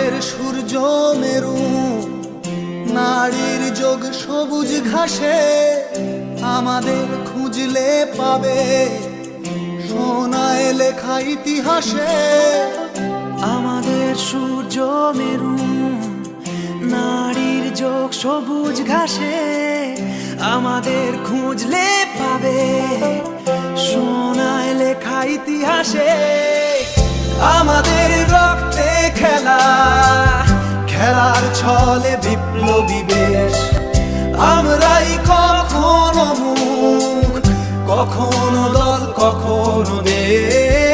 আমাদের সূর্য মেরু, নারীর যোগ সবুজ ঘাসে, আমাদের খুঁজলে পাবে সোনায় লেখা ইতিহাসে। আমাদের সূর্য মেরু, নারীর যোগ সবুজ ঘাসে, আমাদের খুঁজলে পাবে সোনায় লেখা ইতিহাসে। আমাদের রক্তে খেলা, খেলার ছলে বিপ্লবী বেশ, আমরাই কখনো মুখ, কখনো দল, কখনো দেশ।